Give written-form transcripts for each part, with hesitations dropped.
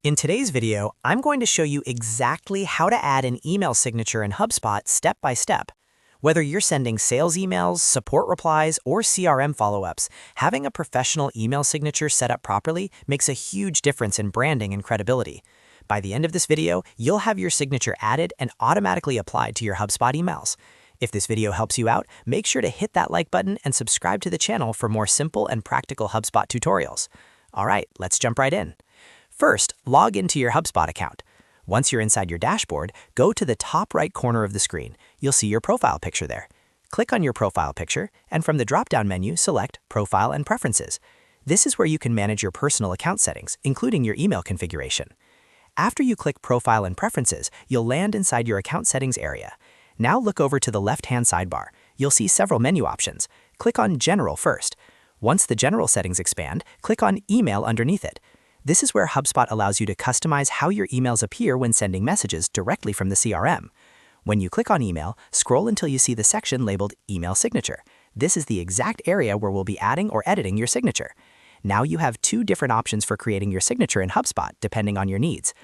In today's video, I'm going to show you exactly how to add an email signature in HubSpot step by step. Whether you're sending sales emails, support replies, or CRM follow-ups, having a professional email signature set up properly makes a huge difference in branding and credibility. By the end of this video, you'll have your signature added and automatically applied to your HubSpot emails. If this video helps you out, make sure to hit that like button and subscribe to the channel for more simple and practical HubSpot tutorials. All right, let's jump right in. First, log into your HubSpot account. Once you're inside your dashboard, go to the top right corner of the screen. You'll see your profile picture there. Click on your profile picture, and from the drop-down menu, select Profile and Preferences. This is where you can manage your personal account settings, including your email configuration. After you click Profile and Preferences, you'll land inside your account settings area. Now look over to the left-hand sidebar. You'll see several menu options. Click on General first. Once the general settings expand, click on Email underneath it. This is where HubSpot allows you to customize how your emails appear when sending messages directly from the CRM. When you click on Email, scroll until you see the section labeled Email Signature. This is the exact area where we'll be adding or editing your signature. Now you have two different options for creating your signature in HubSpot, depending on your needs.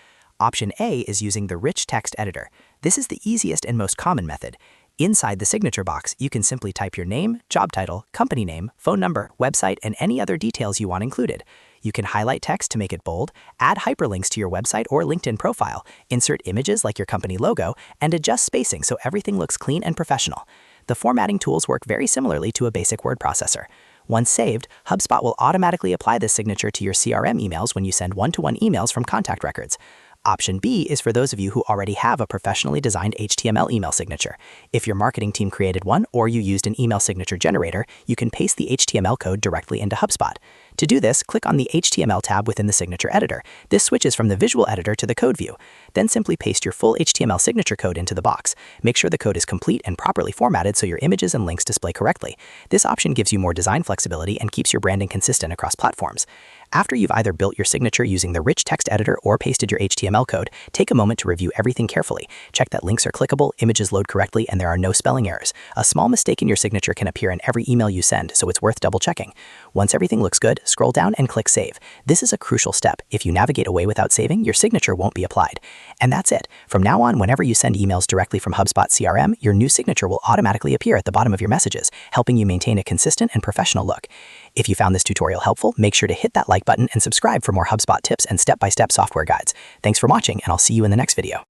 Option A is using the Rich Text Editor. This is the easiest and most common method. Inside the signature box, you can simply type your name, job title, company name, phone number, website, and any other details you want included. You can highlight text to make it bold, add hyperlinks to your website or LinkedIn profile, insert images like your company logo, and adjust spacing so everything looks clean and professional. The formatting tools work very similarly to a basic word processor. Once saved, HubSpot will automatically apply this signature to your CRM emails when you send one-to-one emails from contact records. Option B is for those of you who already have a professionally designed HTML email signature. If your marketing team created one or you used an email signature generator, you can paste the HTML code directly into HubSpot. To do this, click on the HTML tab within the signature editor. This switches from the visual editor to the code view. Then simply paste your full HTML signature code into the box. Make sure the code is complete and properly formatted so your images and links display correctly. This option gives you more design flexibility and keeps your branding consistent across platforms. After you've either built your signature using the Rich Text Editor or pasted your HTML code, take a moment to review everything carefully. Check that links are clickable, images load correctly, and there are no spelling errors. A small mistake in your signature can appear in every email you send, so it's worth double-checking. Once everything looks good, scroll down and click Save. This is a crucial step. If you navigate away without saving, your signature won't be applied. And that's it. From now on, whenever you send emails directly from HubSpot CRM, your new signature will automatically appear at the bottom of your messages, helping you maintain a consistent and professional look. If you found this tutorial helpful, make sure to hit that like button and subscribe for more HubSpot tips and step-by-step software guides. Thanks for watching, and I'll see you in the next video.